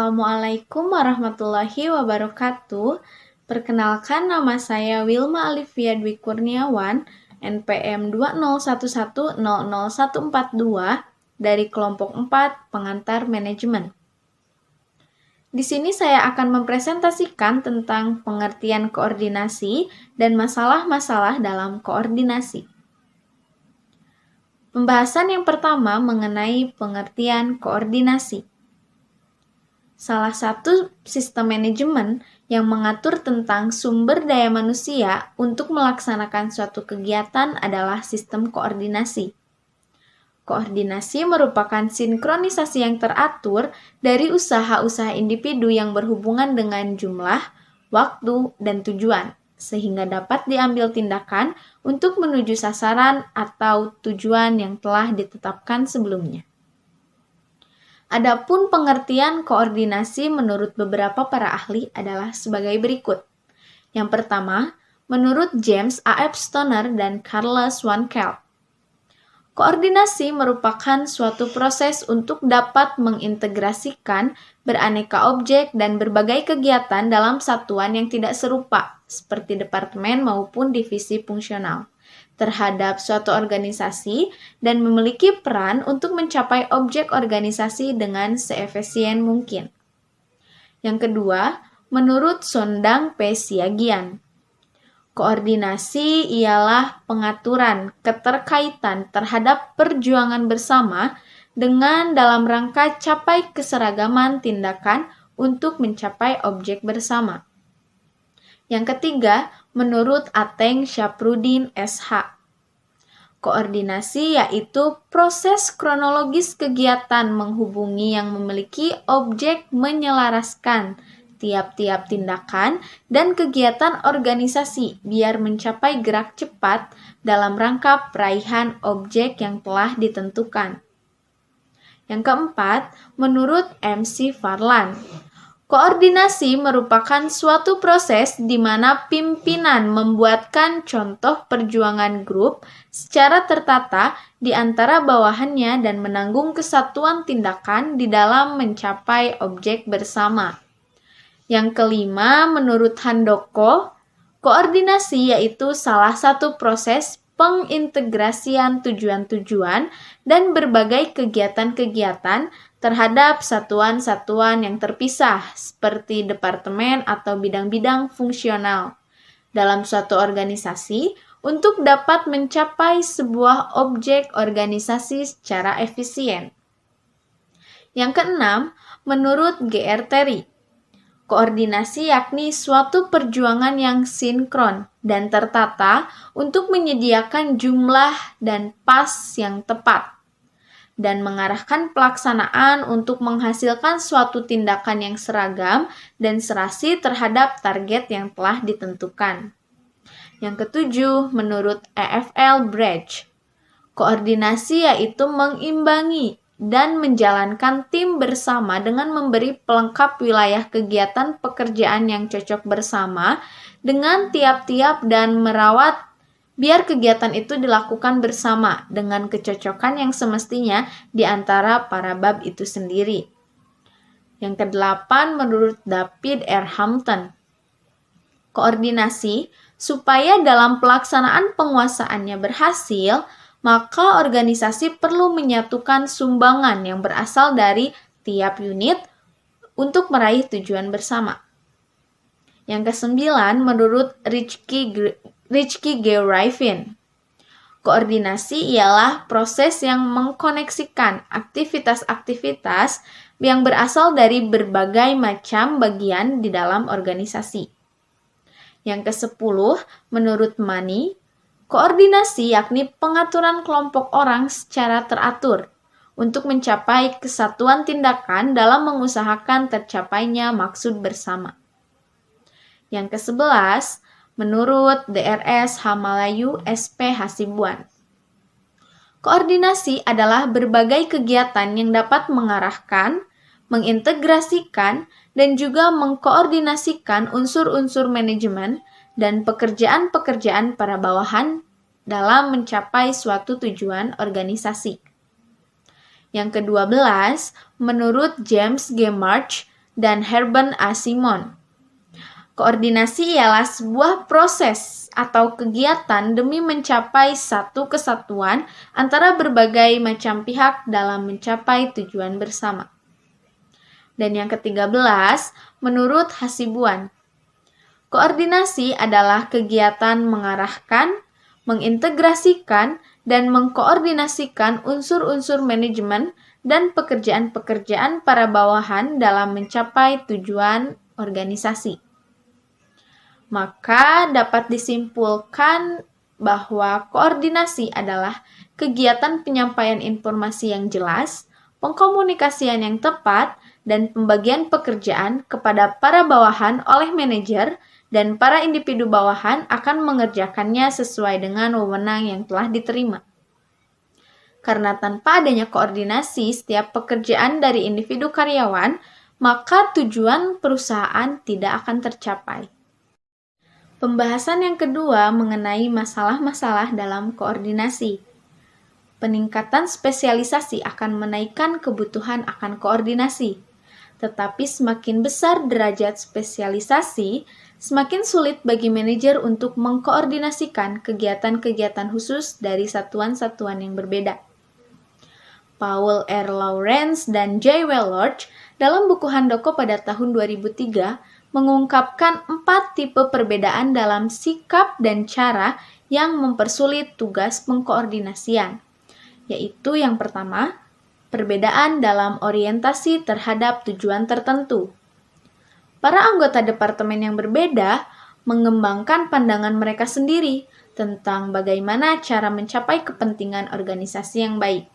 Assalamualaikum warahmatullahi wabarakatuh. Perkenalkan, nama saya Wilma Alivia Dwi Kurniawan, NPM 201100142 dari kelompok 4 Pengantar Manajemen. Di sini saya akan mempresentasikan tentang pengertian koordinasi dan masalah-masalah dalam koordinasi. Pembahasan yang pertama mengenai pengertian koordinasi. Salah satu sistem manajemen yang mengatur tentang sumber daya manusia untuk melaksanakan suatu kegiatan adalah sistem koordinasi. Koordinasi merupakan sinkronisasi yang teratur dari usaha-usaha individu yang berhubungan dengan jumlah, waktu, dan tujuan, sehingga dapat diambil tindakan untuk menuju sasaran atau tujuan yang telah ditetapkan sebelumnya. Adapun pengertian koordinasi menurut beberapa para ahli adalah sebagai berikut. Yang pertama, menurut James A. F. Stoner dan Carlos Van Kelt, koordinasi merupakan suatu proses untuk dapat mengintegrasikan beraneka objek dan berbagai kegiatan dalam satuan yang tidak serupa, seperti departemen maupun divisi fungsional, terhadap suatu organisasi dan memiliki peran untuk mencapai objek organisasi dengan seefisien mungkin. Yang kedua, menurut Sondang P. Siagian, koordinasi ialah pengaturan keterkaitan terhadap perjuangan bersama dengan dalam rangka capai keseragaman tindakan untuk mencapai objek bersama. Yang ketiga, menurut Ateng Syafruddin S.H., koordinasi yaitu proses kronologis kegiatan menghubungi yang memiliki objek menyelaraskan tiap-tiap tindakan dan kegiatan organisasi biar mencapai gerak cepat dalam rangka peraihan objek yang telah ditentukan. Yang keempat, menurut M.C. Farlan, koordinasi merupakan suatu proses di mana pimpinan membuatkan contoh perjuangan grup secara tertata di antara bawahannya dan menanggung kesatuan tindakan di dalam mencapai objek bersama. Yang kelima, menurut Handoko, koordinasi yaitu salah satu proses pengintegrasian tujuan-tujuan dan berbagai kegiatan-kegiatan terhadap satuan-satuan yang terpisah seperti departemen atau bidang-bidang fungsional dalam suatu organisasi untuk dapat mencapai sebuah objek organisasi secara efisien. Yang keenam, menurut G.R. Terry, koordinasi yakni suatu perjuangan yang sinkron dan tertata untuk menyediakan jumlah dan pas yang tepat dan mengarahkan pelaksanaan untuk menghasilkan suatu tindakan yang seragam dan serasi terhadap target yang telah ditentukan. Yang ketujuh, menurut E.F.L. Bridge, koordinasi yaitu mengimbangi dan menjalankan tim bersama dengan memberi pelengkap wilayah kegiatan pekerjaan yang cocok bersama dengan tiap-tiap dan merawat biar kegiatan itu dilakukan bersama dengan kecocokan yang semestinya di antara para bab itu sendiri. Yang kedelapan, menurut David R. Hampton, koordinasi supaya dalam pelaksanaan penguasaannya berhasil, maka organisasi perlu menyatukan sumbangan yang berasal dari tiap unit untuk meraih tujuan bersama. Yang kesembilan, menurut Rizky G. Raifin, koordinasi ialah proses yang mengkoneksikan aktivitas-aktivitas yang berasal dari berbagai macam bagian di dalam organisasi. Yang kesepuluh, menurut Mani, koordinasi yakni pengaturan kelompok orang secara teratur untuk mencapai kesatuan tindakan dalam mengusahakan tercapainya maksud bersama. Yang ke-11, menurut DRS Hamalayu SP Hasibuan, koordinasi adalah berbagai kegiatan yang dapat mengarahkan, mengintegrasikan, dan juga mengkoordinasikan unsur-unsur manajemen dan pekerjaan-pekerjaan para bawahan dalam mencapai suatu tujuan organisasi. Yang ke-12, menurut James G. March dan Herben A. Simon. Koordinasi ialah sebuah proses atau kegiatan demi mencapai satu kesatuan antara berbagai macam pihak dalam mencapai tujuan bersama. Dan yang ke-13, menurut Hasibuan, koordinasi adalah kegiatan mengarahkan, mengintegrasikan, dan mengkoordinasikan unsur-unsur manajemen dan pekerjaan-pekerjaan para bawahan dalam mencapai tujuan organisasi. Maka dapat disimpulkan bahwa koordinasi adalah kegiatan penyampaian informasi yang jelas, pengkomunikasian yang tepat, dan pembagian pekerjaan kepada para bawahan oleh manajer, dan para individu bawahan akan mengerjakannya sesuai dengan wewenang yang telah diterima. Karena tanpa adanya koordinasi setiap pekerjaan dari individu karyawan, maka tujuan perusahaan tidak akan tercapai. Pembahasan yang kedua mengenai masalah-masalah dalam koordinasi. Peningkatan spesialisasi akan menaikkan kebutuhan akan koordinasi. Tetapi semakin besar derajat spesialisasi, semakin sulit bagi manajer untuk mengkoordinasikan kegiatan-kegiatan khusus dari satuan-satuan yang berbeda. Paul R. Lawrence dan J. Wellorch dalam buku Handoko pada tahun 2003 mengungkapkan 4 tipe perbedaan dalam sikap dan cara yang mempersulit tugas pengkoordinasian, yaitu yang pertama, perbedaan dalam orientasi terhadap tujuan tertentu. Para anggota departemen yang berbeda mengembangkan pandangan mereka sendiri tentang bagaimana cara mencapai kepentingan organisasi yang baik.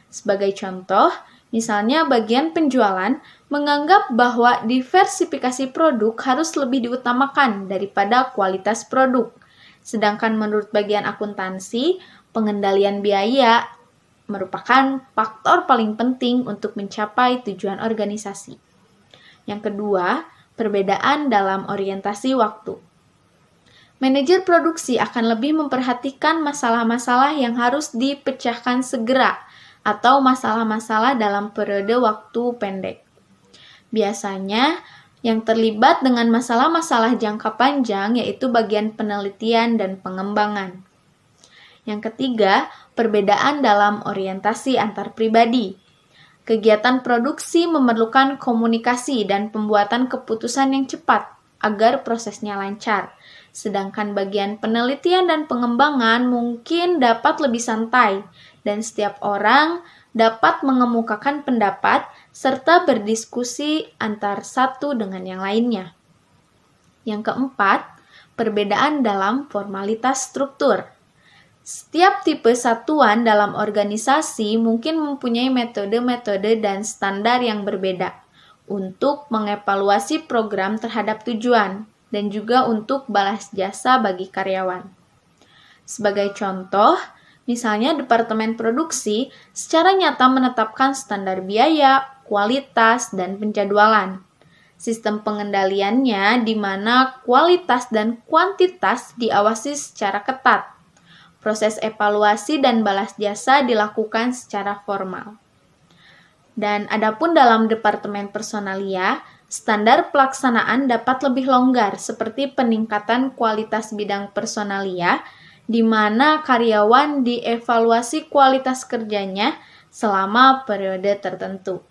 Sebagai contoh, misalnya bagian penjualan menganggap bahwa diversifikasi produk harus lebih diutamakan daripada kualitas produk. Sedangkan menurut bagian akuntansi, pengendalian biaya merupakan faktor paling penting untuk mencapai tujuan organisasi. Yang kedua, perbedaan dalam orientasi waktu. Manajer produksi akan lebih memperhatikan masalah-masalah yang harus dipecahkan segera atau masalah-masalah dalam periode waktu pendek. Biasanya, yang terlibat dengan masalah-masalah jangka panjang yaitu bagian penelitian dan pengembangan. Yang ketiga, perbedaan dalam orientasi antar pribadi. Kegiatan produksi memerlukan komunikasi dan pembuatan keputusan yang cepat agar prosesnya lancar. Sedangkan bagian penelitian dan pengembangan mungkin dapat lebih santai dan setiap orang dapat mengemukakan pendapat serta berdiskusi antar satu dengan yang lainnya. Yang keempat, perbedaan dalam formalitas struktur. Setiap tipe satuan dalam organisasi mungkin mempunyai metode-metode dan standar yang berbeda untuk mengevaluasi program terhadap tujuan dan juga untuk balas jasa bagi karyawan. Sebagai contoh, misalnya Departemen Produksi secara nyata menetapkan standar biaya, kualitas, dan penjadwalan. Sistem pengendaliannya di mana kualitas dan kuantitas diawasi secara ketat. Proses evaluasi dan balas jasa dilakukan secara formal. Dan adapun dalam Departemen Personalia, standar pelaksanaan dapat lebih longgar seperti peningkatan kualitas bidang personalia, di mana karyawan dievaluasi kualitas kerjanya selama periode tertentu.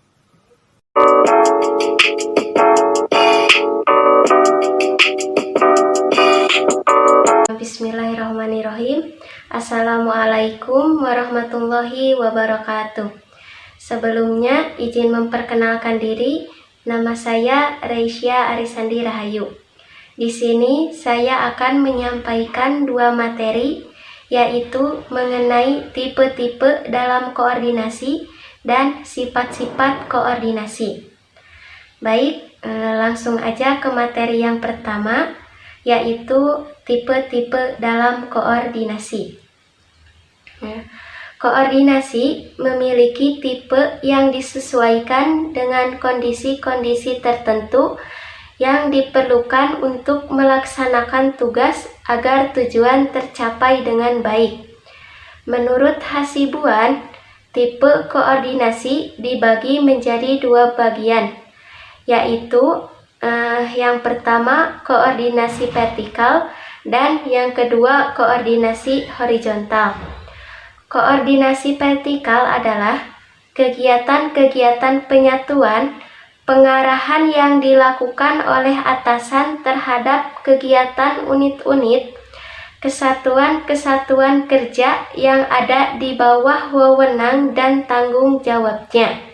Bismillahirrahmanirrahim. Assalamualaikum warahmatullahi wabarakatuh. Sebelumnya, izin memperkenalkan diri. Nama saya Reisya Arisandi Rahayu. Di sini saya akan menyampaikan 2 materi, yaitu mengenai tipe-tipe dalam koordinasi dan sifat-sifat koordinasi. Baik, langsung aja ke materi yang pertama, yaitu tipe-tipe dalam koordinasi. Koordinasi memiliki tipe yang disesuaikan dengan kondisi-kondisi tertentu yang diperlukan untuk melaksanakan tugas agar tujuan tercapai dengan baik. Menurut Hasibuan, tipe koordinasi dibagi menjadi 2 bagian, yaitu yang pertama koordinasi vertikal dan yang kedua koordinasi horizontal. Koordinasi vertikal adalah kegiatan-kegiatan penyatuan, pengarahan yang dilakukan oleh atasan terhadap kegiatan unit-unit, kesatuan-kesatuan kerja yang ada di bawah wewenang dan tanggung jawabnya.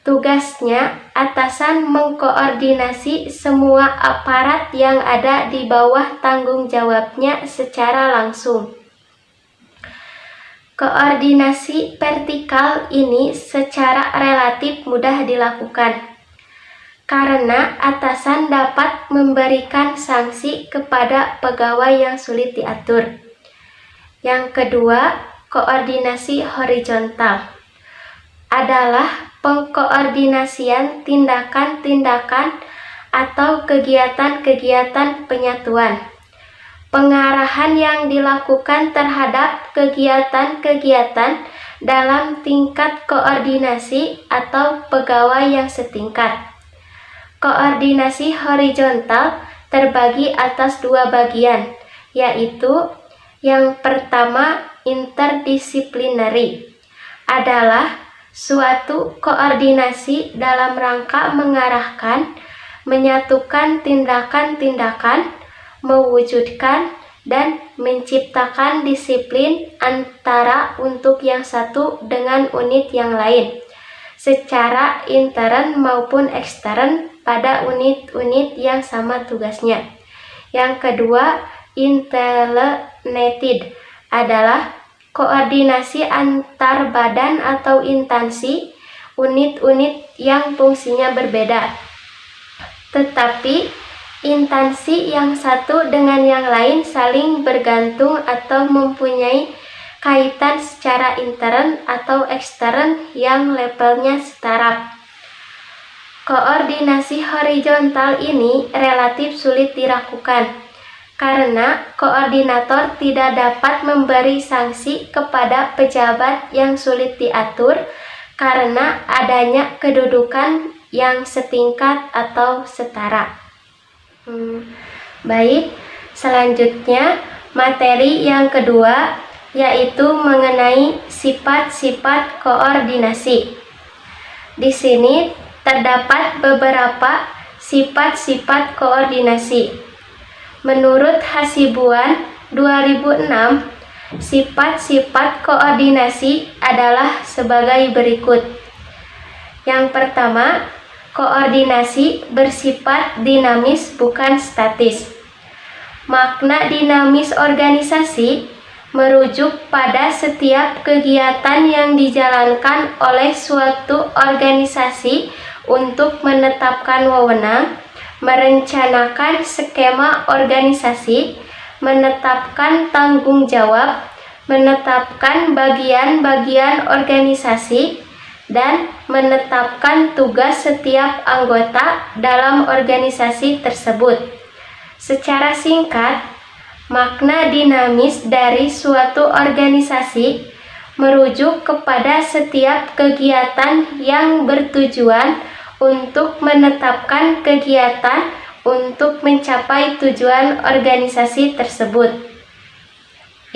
Tugasnya, atasan mengkoordinasi semua aparat yang ada di bawah tanggung jawabnya secara langsung. Koordinasi vertikal ini secara relatif mudah dilakukan, karena atasan dapat memberikan sanksi kepada pegawai yang sulit diatur. Yang kedua, koordinasi horizontal adalah pengkoordinasian tindakan-tindakan atau kegiatan-kegiatan penyatuan. Pengarahan yang dilakukan terhadap kegiatan-kegiatan dalam tingkat koordinasi atau pegawai yang setingkat. Koordinasi horizontal terbagi atas dua bagian, yaitu yang pertama interdisciplinary, adalah suatu koordinasi dalam rangka mengarahkan, menyatukan tindakan-tindakan, mewujudkan dan menciptakan disiplin antara untuk yang satu dengan unit yang lain, secara intern maupun ekstern pada unit-unit yang sama tugasnya. Yang kedua, interrelated adalah koordinasi antar badan atau instansi, unit-unit yang fungsinya berbeda, tetapi instansi yang satu dengan yang lain saling bergantung atau mempunyai kaitan secara intern atau ekstern yang levelnya setara. Koordinasi horizontal ini relatif sulit dilakukan, karena koordinator tidak dapat memberi sanksi kepada pejabat yang sulit diatur karena adanya kedudukan yang setingkat atau setara. Baik, selanjutnya materi yang kedua yaitu mengenai sifat-sifat koordinasi. Di sini terdapat beberapa sifat-sifat koordinasi. Menurut Hasibuan 2006, sifat-sifat koordinasi adalah sebagai berikut. Yang pertama, koordinasi bersifat dinamis bukan statis. Makna dinamis organisasi merujuk pada setiap kegiatan yang dijalankan oleh suatu organisasi untuk menetapkan wewenang, merencanakan skema organisasi, menetapkan tanggung jawab, menetapkan bagian-bagian organisasi, dan menetapkan tugas setiap anggota dalam organisasi tersebut. Secara singkat, makna dinamis dari suatu organisasi merujuk kepada setiap kegiatan yang bertujuan untuk menetapkan kegiatan untuk mencapai tujuan organisasi tersebut.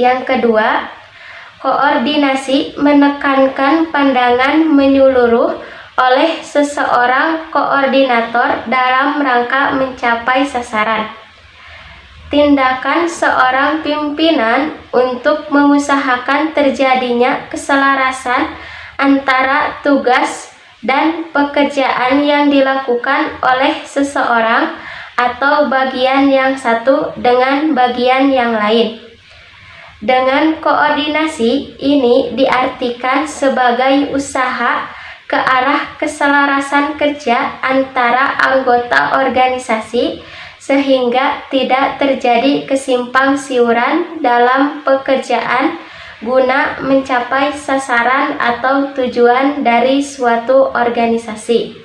Yang kedua, koordinasi menekankan pandangan menyeluruh oleh seseorang koordinator dalam rangka mencapai sasaran. Tindakan seorang pimpinan untuk mengusahakan terjadinya keselarasan antara tugas dan pekerjaan yang dilakukan oleh seseorang atau bagian yang satu dengan bagian yang lain. Dengan koordinasi ini diartikan sebagai usaha ke arah keselarasan kerja antara anggota organisasi sehingga tidak terjadi kesimpang siuran dalam pekerjaan guna mencapai sasaran atau tujuan dari suatu organisasi.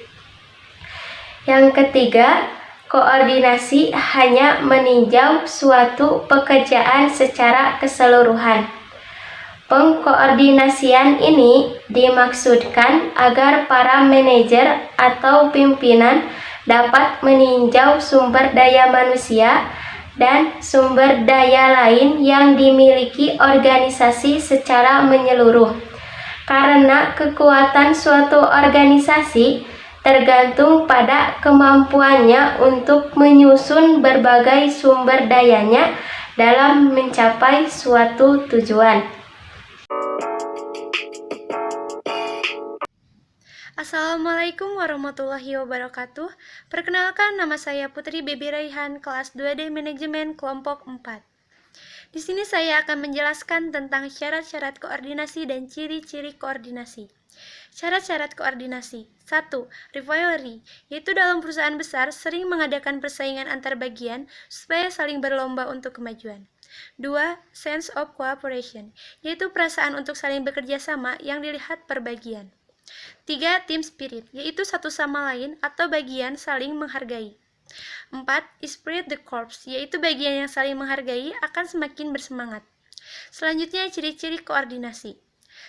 Yang ketiga, koordinasi hanya meninjau suatu pekerjaan secara keseluruhan. Pengkoordinasian ini dimaksudkan agar para manajer atau pimpinan dapat meninjau sumber daya manusia dan sumber daya lain yang dimiliki organisasi secara menyeluruh. Karena kekuatan suatu organisasi tergantung pada kemampuannya untuk menyusun berbagai sumber dayanya dalam mencapai suatu tujuan. Assalamualaikum warahmatullahi wabarakatuh. Perkenalkan, nama saya Putri Baby Raihan, kelas 2D Manajemen kelompok 4. Di sini saya akan menjelaskan tentang syarat-syarat koordinasi dan ciri-ciri koordinasi. Syarat-syarat koordinasi. 1. Rivalry, yaitu dalam perusahaan besar sering mengadakan persaingan antar bagian supaya saling berlomba untuk kemajuan. 2. Sense of cooperation, yaitu perasaan untuk saling bekerja sama yang dilihat per bagian. 3. Team spirit, yaitu satu sama lain atau bagian saling menghargai. 4. Esprit de corps, yaitu bagian yang saling menghargai akan semakin bersemangat. Selanjutnya, ciri-ciri koordinasi.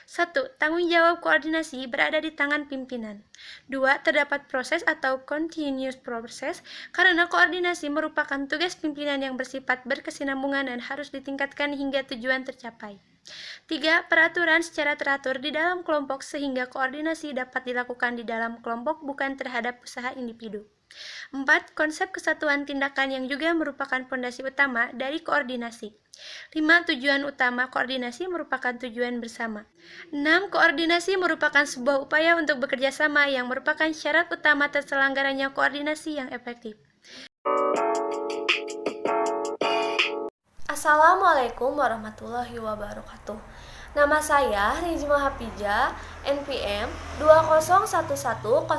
1. Tanggung jawab koordinasi berada di tangan pimpinan. 2. Terdapat proses atau continuous process karena koordinasi merupakan tugas pimpinan yang bersifat berkesinambungan dan harus ditingkatkan hingga tujuan tercapai. 3. Peraturan secara teratur di dalam kelompok sehingga koordinasi dapat dilakukan di dalam kelompok bukan terhadap usaha individu. 4. Konsep kesatuan tindakan yang juga merupakan fondasi utama dari koordinasi. 5. Tujuan utama koordinasi merupakan tujuan bersama. 6. Koordinasi merupakan sebuah upaya untuk bekerja sama yang merupakan syarat utama terselenggaranya koordinasi yang efektif. Assalamualaikum warahmatullahi wabarakatuh. Nama saya Rizma Hafijah, NPM 201100156.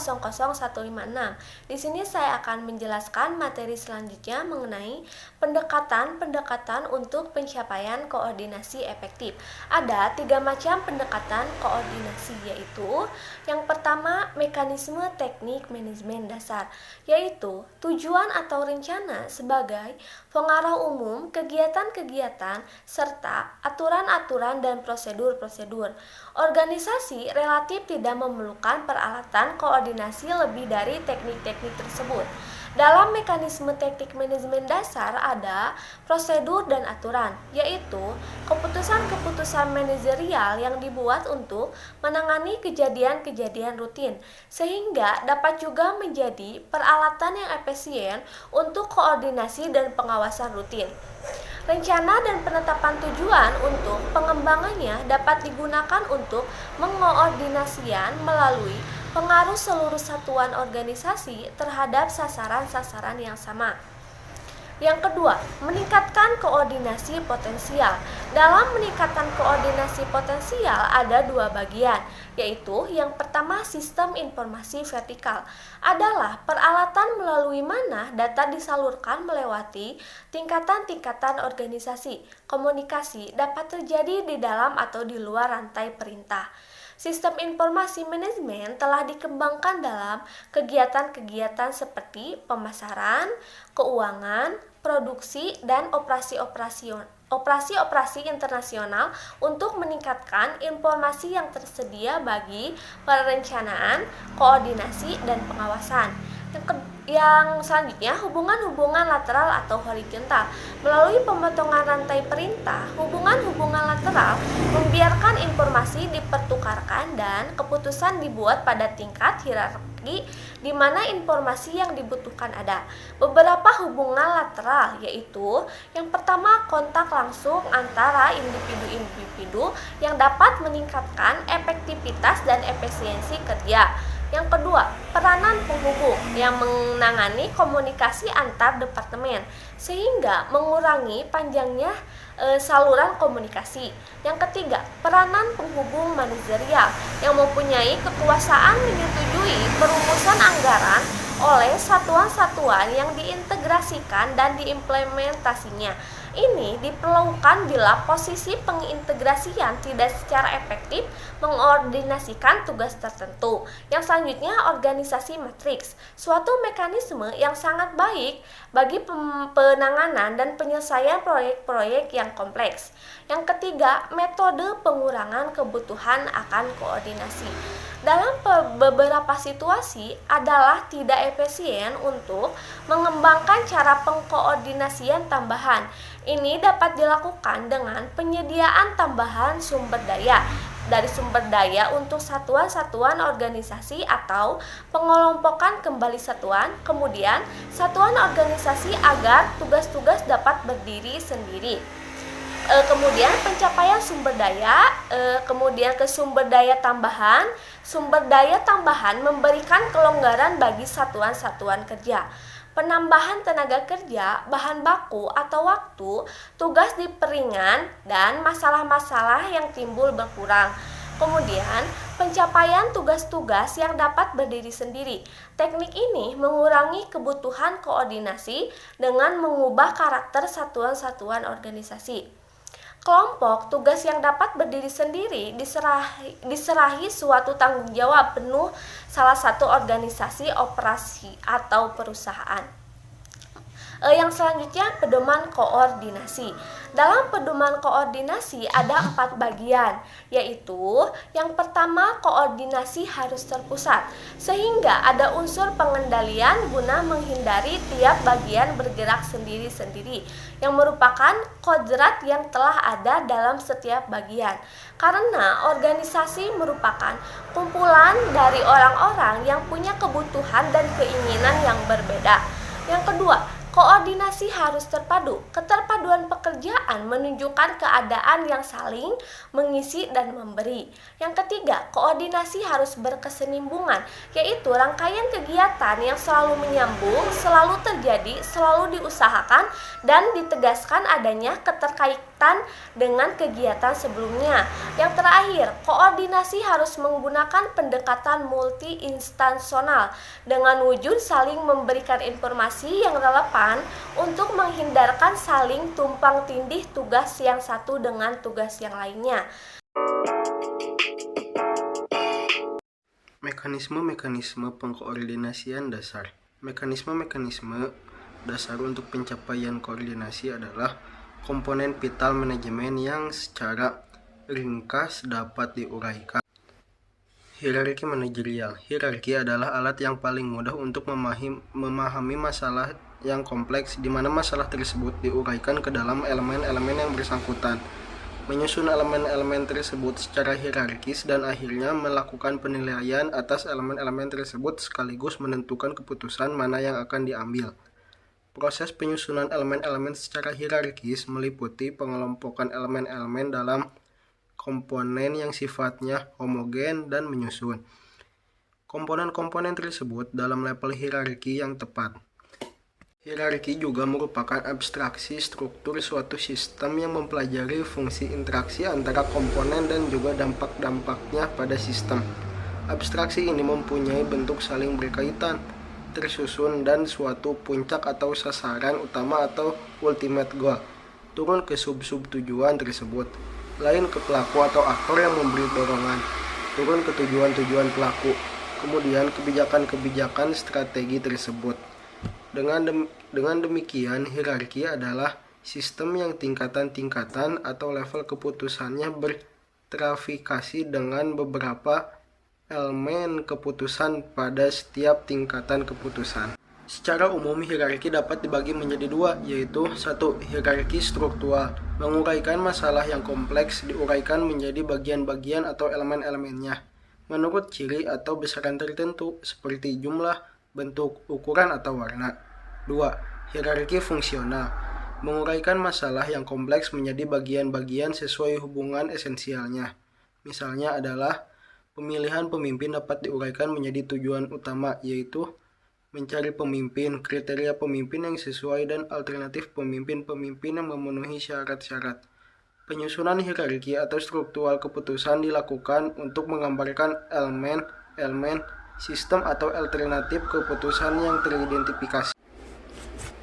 Di sini saya akan menjelaskan materi selanjutnya mengenai pendekatan-pendekatan untuk pencapaian koordinasi efektif. Ada 3 macam pendekatan koordinasi, yaitu yang pertama, mekanisme teknik manajemen dasar, yaitu tujuan atau rencana sebagai pengarah umum kegiatan-kegiatan serta aturan-aturan dan prosedur-prosedur. Organisasi relatif tidak memerlukan peralatan koordinasi lebih dari teknik-teknik tersebut. Dalam mekanisme teknik manajemen dasar ada prosedur dan aturan, yaitu keputusan-keputusan manajerial yang dibuat untuk menangani kejadian-kejadian rutin, sehingga dapat juga menjadi peralatan yang efisien untuk koordinasi dan pengawasan rutin. Rencana dan penetapan tujuan untuk pengembangannya dapat digunakan untuk mengoordinasikan melalui pengaruh seluruh satuan organisasi terhadap sasaran-sasaran yang sama. Yang kedua, meningkatkan koordinasi potensial. Dalam meningkatkan koordinasi potensial ada 2 bagian, yaitu yang pertama, sistem informasi vertikal adalah peralatan melalui mana data disalurkan melewati tingkatan-tingkatan organisasi. Komunikasi dapat terjadi di dalam atau di luar rantai perintah. Sistem informasi manajemen telah dikembangkan dalam kegiatan-kegiatan seperti pemasaran, keuangan, produksi, dan operasi operasi-operasi internasional untuk meningkatkan informasi yang tersedia bagi perencanaan, koordinasi, dan pengawasan. Yang selanjutnya, hubungan-hubungan lateral atau horizontal. Melalui pemotongan rantai perintah, hubungan-hubungan lateral membiarkan informasi dipertukarkan dan keputusan dibuat pada tingkat hierarki di mana informasi yang dibutuhkan ada. Beberapa hubungan lateral yaitu yang pertama, kontak langsung antara individu-individu yang dapat meningkatkan efektivitas dan efisiensi kerja. Yang kedua, peranan penghubung yang menangani komunikasi antar departemen sehingga mengurangi panjangnya saluran komunikasi. Yang ketiga, peranan penghubung manajerial yang mempunyai kekuasaan menyetujui perumusan anggaran oleh satuan-satuan yang diintegrasikan dan diimplementasinya. Ini diperlukan bila posisi pengintegrasian tidak secara efektif mengordinasikan tugas tertentu. Yang selanjutnya, organisasi matriks, suatu mekanisme yang sangat baik bagi penanganan dan penyelesaian proyek-proyek yang kompleks. Yang ketiga, metode pengurangan kebutuhan akan koordinasi. Dalam beberapa situasi adalah tidak efisien untuk mengembangkan cara pengkoordinasian tambahan. Ini dapat dilakukan dengan penyediaan tambahan sumber daya dari sumber daya untuk satuan-satuan organisasi atau pengelompokan kembali satuan, kemudian satuan organisasi agar tugas-tugas dapat berdiri sendiri. Kemudian pencapaian sumber daya, kemudian ke sumber daya tambahan. Sumber daya tambahan memberikan kelonggaran bagi satuan-satuan kerja. Penambahan tenaga kerja, bahan baku atau waktu, tugas diperingan, dan masalah-masalah yang timbul berkurang. Kemudian, pencapaian tugas-tugas yang dapat berdiri sendiri. Teknik ini mengurangi kebutuhan koordinasi dengan mengubah karakter satuan-satuan organisasi. Kelompok tugas yang dapat berdiri sendiri diserahi suatu tanggung jawab penuh salah satu organisasi, operasi, atau perusahaan. Yang selanjutnya, pedoman koordinasi. Dalam pedoman koordinasi ada 4 bagian, yaitu yang pertama, koordinasi harus terpusat, sehingga ada unsur pengendalian guna menghindari tiap bagian bergerak sendiri-sendiri, yang merupakan kodrat yang telah ada dalam setiap bagian. Karena organisasi merupakan kumpulan dari orang-orang yang punya kebutuhan dan keinginan yang berbeda. Yang kedua, koordinasi harus terpadu. Keterpaduan pekerjaan menunjukkan keadaan yang saling mengisi dan memberi. Yang ketiga, koordinasi harus berkesinambungan, yaitu rangkaian kegiatan yang selalu menyambung, selalu terjadi, selalu diusahakan, dan ditegaskan adanya keterkaitan dengan kegiatan sebelumnya. Yang terakhir, koordinasi harus menggunakan pendekatan multi-instansional dengan wujud saling memberikan informasi yang relevan untuk menghindarkan saling tumpang tindih tugas yang satu dengan tugas yang lainnya. Mekanisme-mekanisme pengkoordinasian dasar. Mekanisme-mekanisme dasar untuk pencapaian koordinasi adalah komponen vital manajemen yang secara ringkas dapat diuraikan. Hierarki manajerial. Hierarki adalah alat yang paling mudah untuk memahami masalah yang kompleks, di mana masalah tersebut diuraikan ke dalam elemen-elemen yang bersangkutan, menyusun elemen-elemen tersebut secara hierarkis, dan akhirnya melakukan penilaian atas elemen-elemen tersebut sekaligus menentukan keputusan mana yang akan diambil. Proses penyusunan elemen-elemen secara hierarkis meliputi pengelompokan elemen-elemen dalam komponen yang sifatnya homogen dan menyusun komponen-komponen tersebut dalam level hierarki yang tepat. Hierarki juga merupakan abstraksi struktur suatu sistem yang mempelajari fungsi interaksi antara komponen dan juga dampak-dampaknya pada sistem. Abstraksi ini mempunyai bentuk saling berkaitan, tersusun, dan suatu puncak atau sasaran utama atau ultimate goal, turun ke sub-sub tujuan tersebut, lain ke pelaku atau aktor yang memberi dorongan, turun ke tujuan-tujuan pelaku, kemudian kebijakan-kebijakan strategi tersebut. Dengan demikian, hierarki adalah sistem yang tingkatan-tingkatan atau level keputusannya bertrafikasi dengan beberapa elemen keputusan pada setiap tingkatan keputusan. Secara umum, hierarki dapat dibagi menjadi 2, yaitu 1. Hierarki struktural, menguraikan masalah yang kompleks diuraikan menjadi bagian-bagian atau elemen-elemennya menurut ciri atau besaran tertentu seperti jumlah, bentuk, ukuran, atau warna. 2. Hierarki fungsional, menguraikan masalah yang kompleks menjadi bagian-bagian sesuai hubungan esensialnya. Misalnya adalah pemilihan pemimpin dapat diuraikan menjadi tujuan utama, yaitu mencari pemimpin, kriteria pemimpin yang sesuai, dan alternatif pemimpin-pemimpin yang memenuhi syarat-syarat. Penyusunan hierarki atau struktural keputusan dilakukan untuk menggambarkan elemen, sistem atau alternatif keputusan yang teridentifikasi.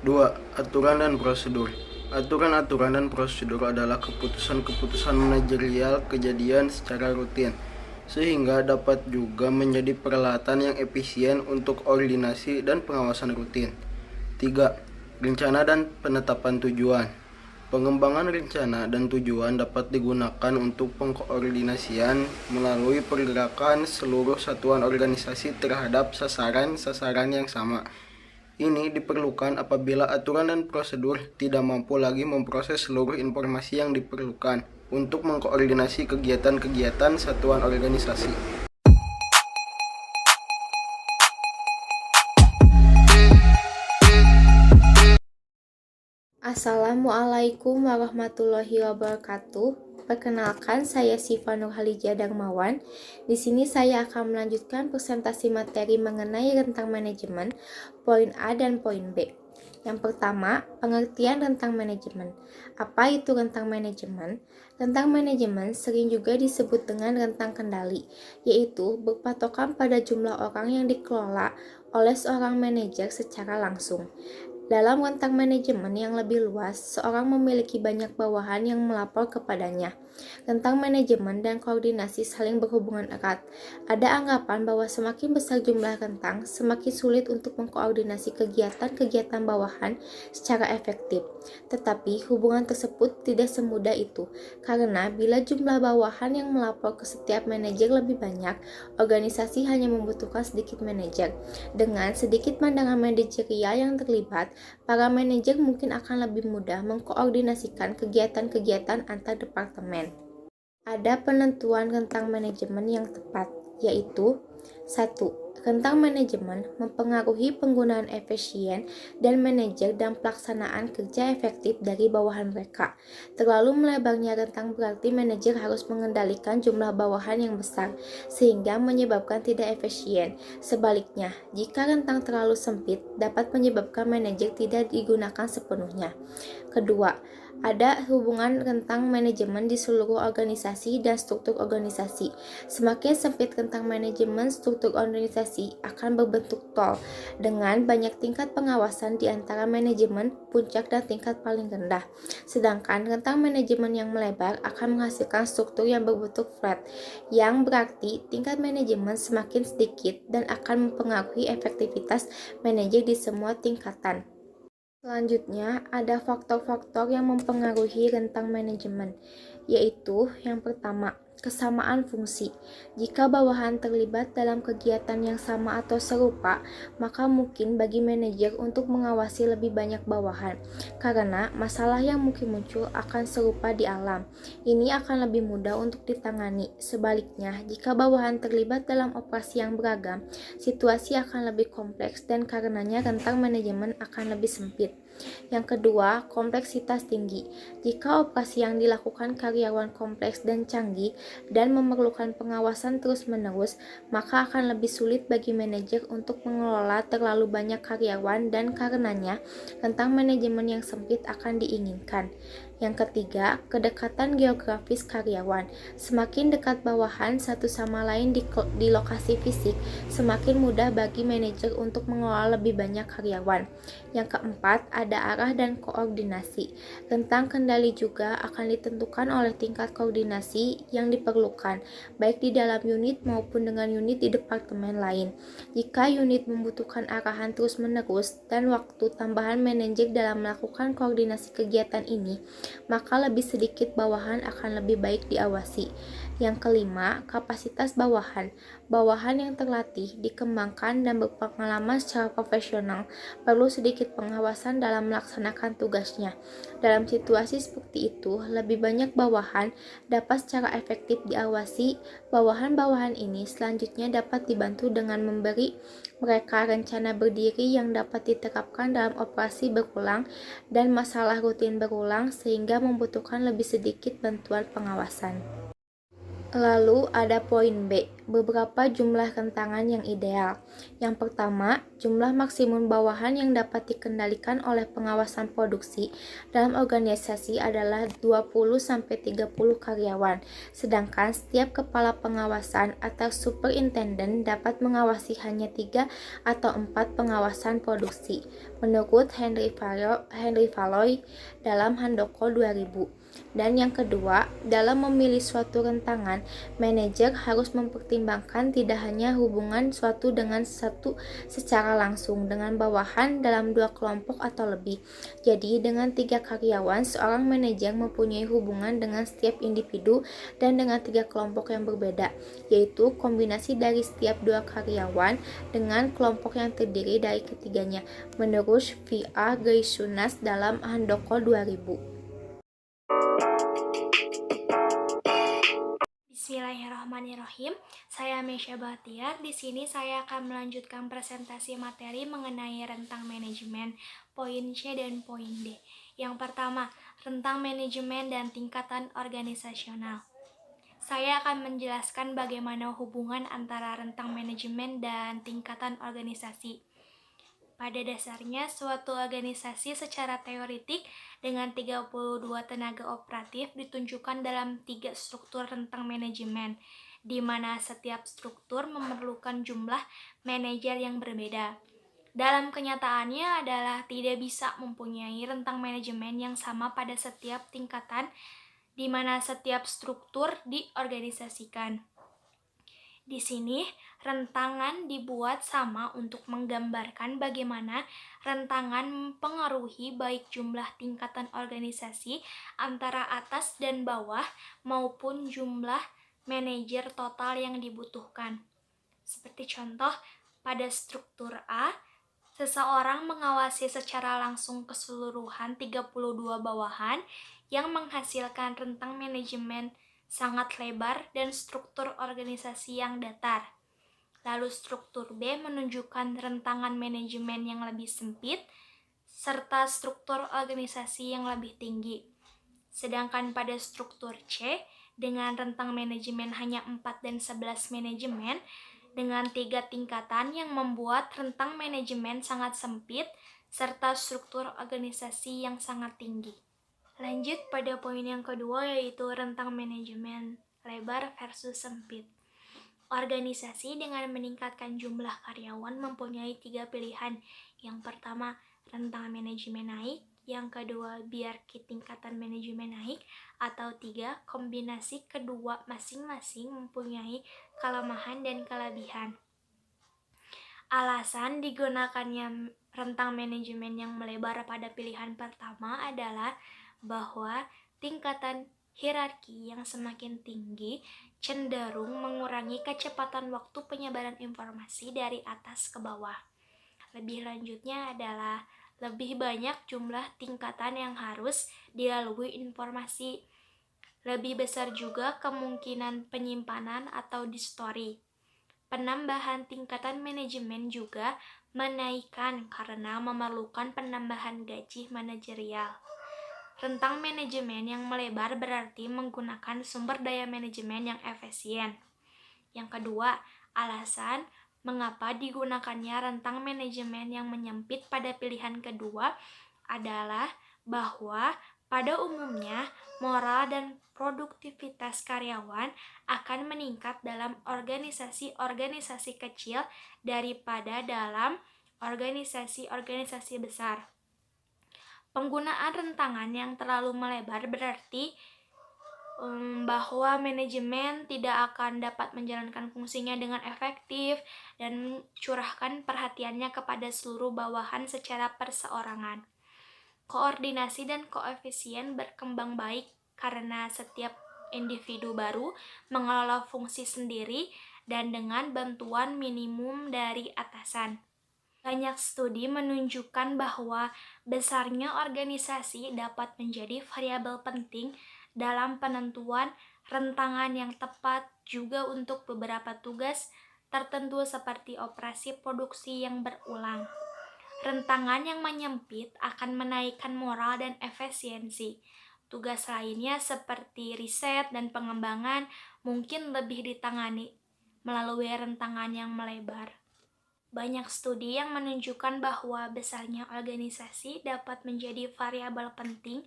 2. Aturan dan prosedur. Aturan-aturan dan prosedur adalah keputusan-keputusan manajerial kejadian secara rutin, sehingga dapat juga menjadi peralatan yang efisien untuk koordinasi dan pengawasan rutin. 3. Rencana dan penetapan tujuan. Pengembangan rencana dan tujuan dapat digunakan untuk pengkoordinasian melalui pergerakan seluruh satuan organisasi terhadap sasaran-sasaran yang sama. Ini diperlukan apabila aturan dan prosedur tidak mampu lagi memproses seluruh informasi yang diperlukan untuk mengkoordinasi kegiatan-kegiatan satuan organisasi. Assalamualaikum warahmatullahi wabarakatuh. Perkenalkan, saya Siva Nurhalijah Darmawan. Di sini saya akan melanjutkan presentasi materi mengenai rentang manajemen, poin A dan poin B. Yang pertama, pengertian rentang manajemen. Apa itu rentang manajemen? Rentang manajemen sering juga disebut dengan rentang kendali, yaitu berpatokan pada jumlah orang yang dikelola oleh seorang manajer secara langsung. Dalam rentang manajemen yang lebih luas, seorang memiliki banyak bawahan yang melapor kepadanya. Rentang manajemen dan koordinasi saling berhubungan erat. Ada anggapan bahwa semakin besar jumlah rentang, semakin sulit untuk mengkoordinasi kegiatan-kegiatan bawahan secara efektif. Tetapi hubungan tersebut tidak semudah itu, karena bila jumlah bawahan yang melapor ke setiap manajer lebih banyak, organisasi hanya membutuhkan sedikit manajer. Dengan sedikit pandangan manajerial yang terlibat, para manajer mungkin akan lebih mudah mengkoordinasikan kegiatan-kegiatan antar departemen. Ada penentuan rentang manajemen yang tepat, yaitu 1. Rentang manajemen mempengaruhi penggunaan efisien dan manajer dan pelaksanaan kerja efektif dari bawahan mereka. Terlalu melebarnya rentang berarti manajer harus mengendalikan jumlah bawahan yang besar, sehingga menyebabkan tidak efisien. Sebaliknya, jika rentang terlalu sempit, dapat menyebabkan manajer tidak digunakan sepenuhnya. Kedua, ada hubungan rentang manajemen di seluruh organisasi dan struktur organisasi. Semakin sempit rentang manajemen, struktur organisasi akan berbentuk tol dengan banyak tingkat pengawasan di antara manajemen, puncak dan tingkat paling rendah. Sedangkan rentang manajemen yang melebar akan menghasilkan struktur yang berbentuk flat, yang berarti tingkat manajemen semakin sedikit dan akan mempengaruhi efektivitas manajer di semua tingkatan. Selanjutnya, ada faktor-faktor yang mempengaruhi rentang manajemen, yaitu yang pertama, kesamaan fungsi. Jika bawahan terlibat dalam kegiatan yang sama atau serupa, maka mungkin bagi manajer untuk mengawasi lebih banyak bawahan, karena masalah yang mungkin muncul akan serupa di alam. Ini akan lebih mudah untuk ditangani. Sebaliknya, jika bawahan terlibat dalam operasi yang beragam, situasi akan lebih kompleks dan karenanya rentang manajemen akan lebih sempit. Yang kedua, kompleksitas tinggi. Jika operasi yang dilakukan karyawan kompleks dan canggih dan memerlukan pengawasan terus-menerus, maka akan lebih sulit bagi manajer untuk mengelola terlalu banyak karyawan dan karenanya rentang manajemen yang sempit akan diinginkan. Yang ketiga, kedekatan geografis karyawan. Semakin dekat bawahan satu sama lain di lokasi fisik, semakin mudah bagi manajer untuk mengelola lebih banyak karyawan. Yang keempat, ada arah dan koordinasi. Rentang kendali juga akan ditentukan oleh tingkat koordinasi yang diperlukan, baik di dalam unit maupun dengan unit di departemen lain. Jika unit membutuhkan arahan terus-menerus dan waktu tambahan manajer dalam melakukan koordinasi kegiatan ini, maka lebih sedikit bawahan akan lebih baik diawasi. Yang kelima, kapasitas bawahan. Bawahan yang terlatih, dikembangkan, dan berpengalaman secara profesional perlu sedikit pengawasan dalam melaksanakan tugasnya. Dalam situasi seperti itu, lebih banyak bawahan dapat secara efektif diawasi. Bawahan-bawahan ini selanjutnya dapat dibantu dengan memberi mereka rencana berdiri yang dapat diterapkan dalam operasi berulang dan masalah rutin berulang sehingga membutuhkan lebih sedikit bantuan pengawasan. Lalu ada poin B. beberapa jumlah rentangan yang ideal. Yang pertama, jumlah maksimum bawahan yang dapat dikendalikan oleh pengawasan produksi dalam organisasi adalah 20-30 karyawan, sedangkan setiap kepala pengawasan atau superintenden dapat mengawasi hanya 3 atau 4 pengawasan produksi, menurut Henry Valoy dalam Handoko 2000. Dan yang kedua, dalam memilih suatu rentangan, manajer harus mempertimbangkan tidak hanya hubungan suatu dengan satu secara langsung dengan bawahan dalam 2 kelompok atau lebih. Jadi, dengan 3 karyawan, seorang manajer mempunyai hubungan dengan setiap individu dan dengan 3 kelompok yang berbeda, yaitu kombinasi dari setiap 2 karyawan dengan kelompok yang terdiri dari ketiganya, menurut V.A. Grishunas dalam Handoko 2000. Bismillahirrahmanirrahim. Saya Mesya Bahtiar. Di sini saya akan melanjutkan presentasi materi mengenai rentang manajemen, poin C dan poin D. Yang pertama, rentang manajemen dan tingkatan organisasional. Saya akan menjelaskan bagaimana hubungan antara rentang manajemen dan tingkatan organisasi. Pada dasarnya, suatu organisasi secara teoretik dengan 32 tenaga operatif ditunjukkan dalam 3 struktur rentang manajemen, di mana setiap struktur memerlukan jumlah manajer yang berbeda. Dalam kenyataannya adalah tidak bisa mempunyai rentang manajemen yang sama pada setiap tingkatan di mana setiap struktur diorganisasikan. Di sini, rentangan dibuat sama untuk menggambarkan bagaimana rentangan mempengaruhi baik jumlah tingkatan organisasi antara atas dan bawah maupun jumlah manajer total yang dibutuhkan. Seperti contoh, pada struktur A, seseorang mengawasi secara langsung keseluruhan 32 bawahan yang menghasilkan rentang manajemen sangat lebar dan struktur organisasi yang datar. Lalu struktur B menunjukkan rentangan manajemen yang lebih sempit serta struktur organisasi yang lebih tinggi. Sedangkan pada struktur C dengan rentang manajemen hanya 4 dan 11 manajemen dengan 3 tingkatan yang membuat rentang manajemen sangat sempit serta struktur organisasi yang sangat tinggi. Lanjut pada poin yang kedua, yaitu rentang manajemen lebar versus sempit. Organisasi dengan meningkatkan jumlah karyawan mempunyai 3 pilihan. Yang pertama, rentang manajemen naik. Yang kedua, biar tingkatan manajemen naik. Atau 3, kombinasi kedua masing-masing mempunyai kelemahan dan kelebihan. Alasan digunakannya rentang manajemen yang melebar pada pilihan pertama adalah bahwa tingkatan hierarki yang semakin tinggi cenderung mengurangi kecepatan waktu penyebaran informasi dari atas ke bawah. Lebih lanjutnya adalah lebih banyak jumlah tingkatan yang harus dilalui informasi. Lebih besar juga kemungkinan penyimpanan atau distori. Penambahan tingkatan manajemen juga menaikkan karena memerlukan penambahan gaji manajerial. Rentang manajemen yang melebar berarti menggunakan sumber daya manajemen yang efisien. Yang kedua, alasan mengapa digunakannya rentang manajemen yang menyempit pada pilihan kedua adalah bahwa pada umumnya moral dan produktivitas karyawan akan meningkat dalam organisasi-organisasi kecil daripada dalam organisasi-organisasi besar. Penggunaan rentangan yang terlalu melebar berarti bahwa manajemen tidak akan dapat menjalankan fungsinya dengan efektif dan mencurahkan perhatiannya kepada seluruh bawahan secara perseorangan. Koordinasi dan koefisien berkembang baik karena setiap individu baru mengelola fungsi sendiri dan dengan bantuan minimum dari atasan. Banyak studi menunjukkan bahwa besarnya organisasi dapat menjadi variabel penting dalam penentuan rentangan yang tepat juga untuk beberapa tugas tertentu seperti operasi produksi yang berulang. Rentangan yang menyempit akan menaikkan moral dan efisiensi. Tugas lainnya seperti riset dan pengembangan mungkin lebih ditangani melalui rentangan yang melebar. Banyak studi yang menunjukkan bahwa besarnya organisasi dapat menjadi variabel penting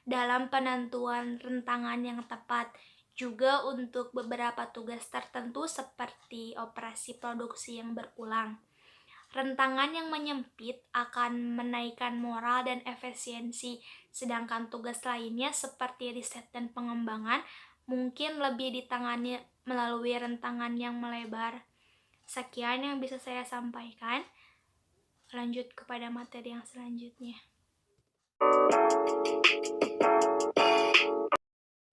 dalam penentuan rentangan yang tepat, juga untuk beberapa tugas tertentu seperti operasi produksi yang berulang. Rentangan yang menyempit akan menaikkan moral dan efisiensi, sedangkan tugas lainnya seperti riset dan pengembangan mungkin lebih ditangani melalui rentangan yang melebar. Sekian yang bisa saya sampaikan. Lanjut kepada materi yang selanjutnya.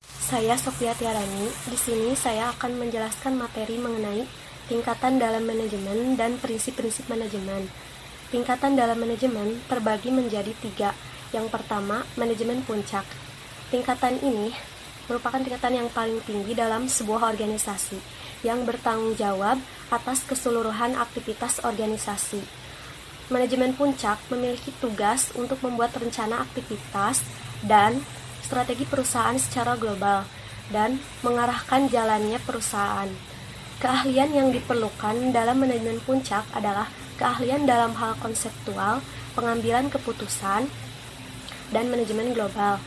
Saya Sofia Tiarani. Di sini saya akan menjelaskan materi mengenai tingkatan dalam manajemen dan prinsip-prinsip manajemen. Tingkatan dalam manajemen terbagi menjadi 3. Yang pertama, manajemen puncak. Tingkatan ini merupakan tingkatan yang paling tinggi dalam sebuah organisasi yang bertanggung jawab atas keseluruhan aktivitas organisasi. Manajemen puncak memiliki tugas untuk membuat rencana aktivitas dan strategi perusahaan secara global dan mengarahkan jalannya perusahaan. Keahlian yang diperlukan dalam manajemen puncak adalah keahlian dalam hal konseptual, pengambilan keputusan, dan manajemen global.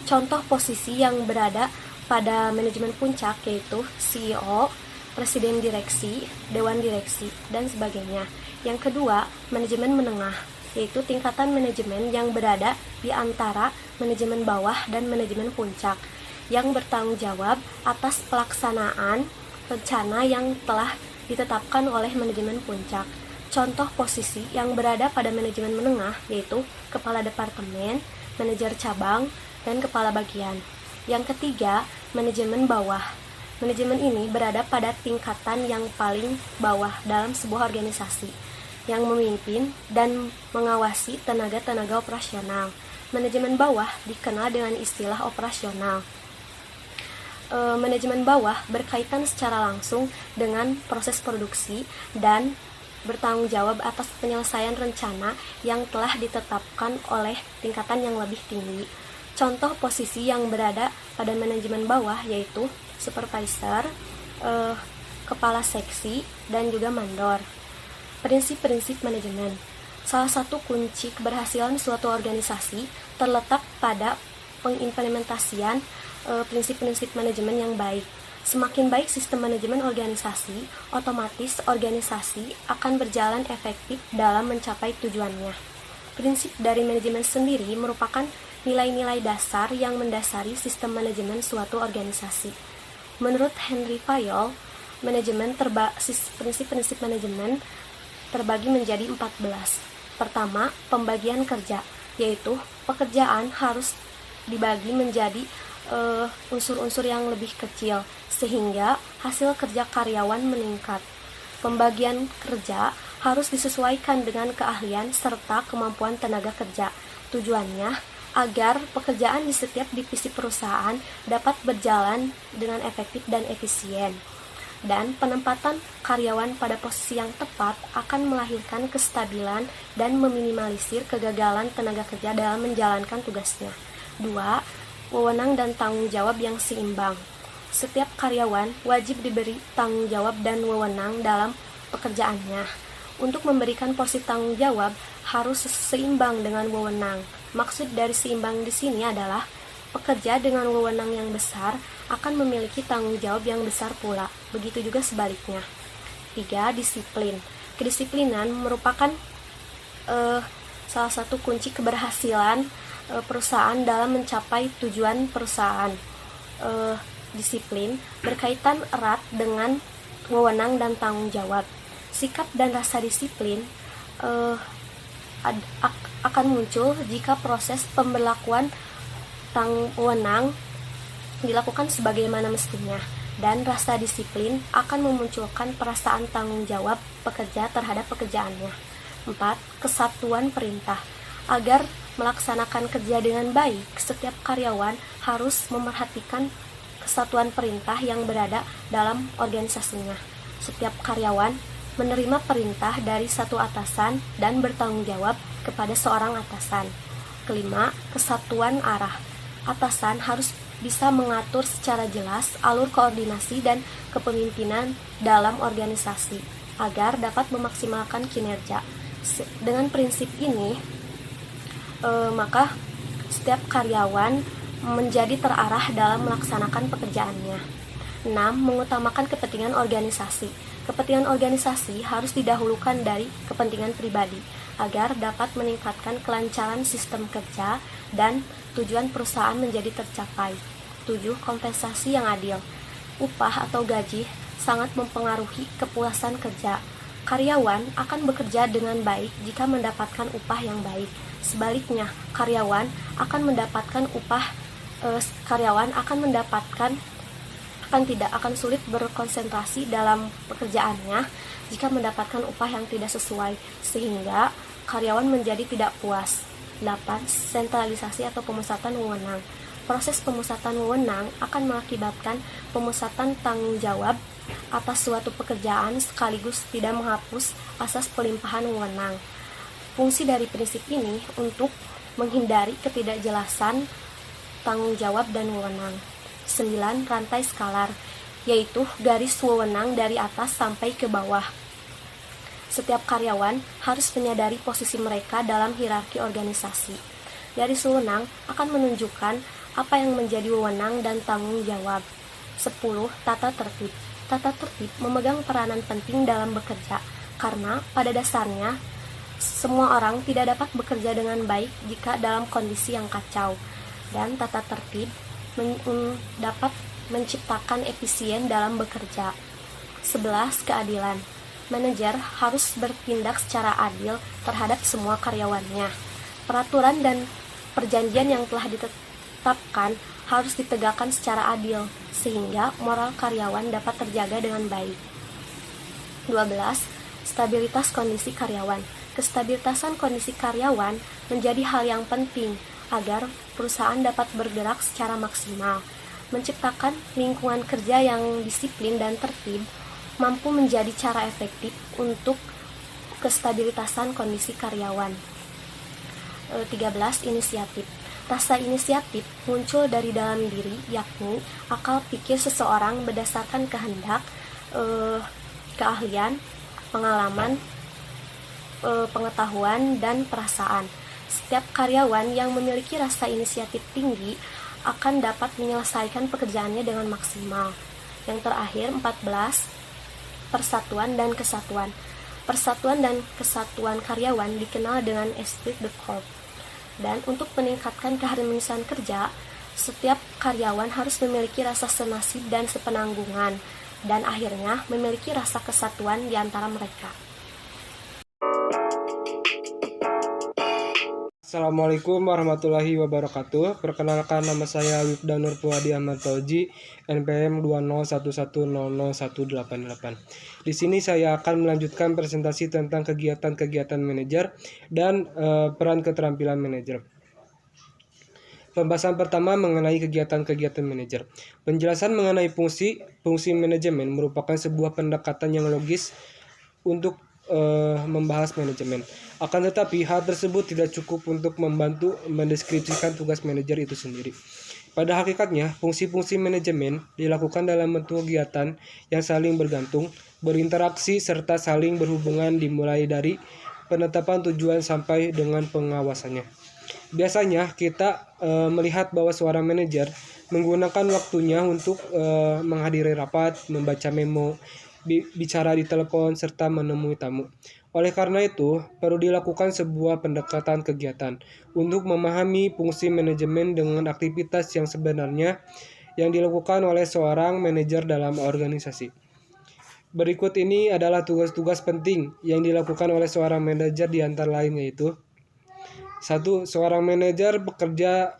Contoh posisi yang berada pada manajemen puncak yaitu CEO, presiden direksi, dewan direksi, dan sebagainya. Yang kedua, manajemen menengah, yaitu tingkatan manajemen yang berada di antara manajemen bawah dan manajemen puncak, yang bertanggung jawab atas pelaksanaan rencana yang telah ditetapkan oleh manajemen puncak. Contoh posisi yang berada pada manajemen menengah yaitu kepala departemen, manajer cabang, dan kepala bagian. Yang ketiga, manajemen bawah. Manajemen ini berada pada tingkatan yang paling bawah dalam sebuah organisasi, yang memimpin dan mengawasi tenaga-tenaga operasional. Manajemen bawah dikenal dengan istilah operasional. Manajemen bawah berkaitan secara langsung dengan proses produksi dan bertanggung jawab atas penyelesaian rencana yang telah ditetapkan oleh tingkatan yang lebih tinggi. Contoh posisi yang berada pada manajemen bawah yaitu supervisor, kepala seksi, dan juga mandor. Prinsip-prinsip manajemen. Salah satu kunci keberhasilan suatu organisasi terletak pada pengimplementasian prinsip-prinsip manajemen yang baik. Semakin baik sistem manajemen organisasi, otomatis organisasi akan berjalan efektif dalam mencapai tujuannya. Prinsip dari manajemen sendiri merupakan nilai-nilai dasar yang mendasari sistem manajemen suatu organisasi. Menurut Henry Fayol, prinsip-prinsip manajemen terbagi menjadi 14. Pertama, pembagian kerja, yaitu pekerjaan harus dibagi menjadi unsur-unsur yang lebih kecil, sehingga hasil kerja karyawan meningkat. Pembagian kerja harus disesuaikan dengan keahlian serta kemampuan tenaga kerja. Tujuannya agar pekerjaan di setiap divisi perusahaan dapat berjalan dengan efektif dan efisien. Dan penempatan karyawan pada posisi yang tepat akan melahirkan kestabilan dan meminimalisir kegagalan tenaga kerja dalam menjalankan tugasnya. 2. Wewenang dan tanggung jawab yang seimbang. Setiap karyawan wajib diberi tanggung jawab dan wewenang dalam pekerjaannya. Untuk memberikan porsi tanggung jawab harus seimbang dengan wewenang. Maksud dari seimbang di sini adalah pekerja dengan wewenang yang besar akan memiliki tanggung jawab yang besar pula. Begitu juga sebaliknya. 3. Disiplin. Kedisiplinan merupakan salah satu kunci keberhasilan perusahaan dalam mencapai tujuan perusahaan. Disiplin berkaitan erat dengan wewenang dan tanggung jawab. Sikap dan rasa disiplin akan muncul jika proses pemberlakuan wewenang dilakukan sebagaimana mestinya, dan rasa disiplin akan memunculkan perasaan tanggung jawab pekerja terhadap pekerjaannya. 4. Kesatuan perintah. Agar melaksanakan kerja dengan baik, setiap karyawan harus memerhatikan kesatuan perintah yang berada dalam organisasinya. Setiap karyawan menerima perintah dari satu atasan dan bertanggung jawab kepada seorang atasan. 5. Kesatuan arah. Atasan harus bisa mengatur secara jelas alur koordinasi dan kepemimpinan dalam organisasi agar dapat memaksimalkan kinerja. Dengan prinsip ini, maka setiap karyawan menjadi terarah dalam melaksanakan pekerjaannya. 6. Mengutamakan kepentingan organisasi. Kepentingan organisasi harus didahulukan dari kepentingan pribadi agar dapat meningkatkan kelancaran sistem kerja dan tujuan perusahaan menjadi tercapai. 7. Kompensasi yang adil. Upah atau gaji sangat mempengaruhi kepuasan kerja. Karyawan akan bekerja dengan baik jika mendapatkan upah yang baik. Sebaliknya, karyawan akan sulit berkonsentrasi dalam pekerjaannya jika mendapatkan upah yang tidak sesuai, sehingga karyawan menjadi tidak puas. 8. Sentralisasi atau pemusatan wewenang. Proses pemusatan wewenang akan mengakibatkan pemusatan tanggung jawab atas suatu pekerjaan sekaligus tidak menghapus asas pelimpahan wewenang. Fungsi dari prinsip ini untuk menghindari ketidakjelasan tanggung jawab dan wewenang. 9. Rantai skalar, yaitu garis wewenang dari atas sampai ke bawah. Setiap karyawan harus menyadari posisi mereka dalam hierarki organisasi. Garis wewenang akan menunjukkan apa yang menjadi wewenang dan tanggung jawab. 10. Tata tertib. Tata tertib memegang peranan penting dalam bekerja, karena pada dasarnya semua orang tidak dapat bekerja dengan baik jika dalam kondisi yang kacau, dan tata tertib dapat menciptakan efisien dalam bekerja. 11. Keadilan. Manajer harus bertindak secara adil terhadap semua karyawannya. Peraturan dan perjanjian yang telah ditetapkan harus ditegakkan secara adil, sehingga moral karyawan dapat terjaga dengan baik. 12. Stabilitas kondisi karyawan. Kestabilitasan kondisi karyawan menjadi hal yang penting agar perusahaan dapat bergerak secara maksimal. Menciptakan lingkungan kerja yang disiplin dan tertib mampu menjadi cara efektif untuk kestabilitasan kondisi karyawan. 13. Inisiatif. Rasa inisiatif muncul dari dalam diri, yakni akal pikir seseorang berdasarkan kehendak, keahlian, pengalaman, pengetahuan, dan perasaan. Setiap karyawan yang memiliki rasa inisiatif tinggi akan dapat menyelesaikan pekerjaannya dengan maksimal. Yang terakhir, 14. Persatuan dan kesatuan. Persatuan dan kesatuan karyawan dikenal dengan esprit de corps. Dan untuk meningkatkan keharmonisan kerja, setiap karyawan harus memiliki rasa senasib dan sepenanggungan, dan akhirnya memiliki rasa kesatuan di antara mereka. Assalamualaikum warahmatullahi wabarakatuh. Perkenalkan, nama saya Wibda Nur Puadi Ahmad Tauji, NPM 201100188. Di sini saya akan melanjutkan presentasi tentang kegiatan-kegiatan manajer dan peran keterampilan manajer. Pembahasan pertama mengenai kegiatan-kegiatan manajer. Penjelasan mengenai fungsi manajemen merupakan sebuah pendekatan yang logis untuk membahas manajemen. Akan tetapi, hal tersebut tidak cukup untuk membantu mendeskripsikan tugas manajer itu sendiri. Pada hakikatnya, fungsi-fungsi manajemen dilakukan dalam bentuk kegiatan yang saling bergantung, berinteraksi, serta saling berhubungan dimulai dari penetapan tujuan sampai dengan pengawasannya. Biasanya, kita melihat bahwa seorang manajer menggunakan waktunya untuk menghadiri rapat, membaca memo, bicara di telepon, serta menemui tamu. Oleh karena itu, perlu dilakukan sebuah pendekatan kegiatan untuk memahami fungsi manajemen dengan aktivitas yang sebenarnya yang dilakukan oleh seorang manajer dalam organisasi. Berikut ini adalah tugas-tugas penting yang dilakukan oleh seorang manajer di antara lain, yaitu 1. Seorang manajer bekerja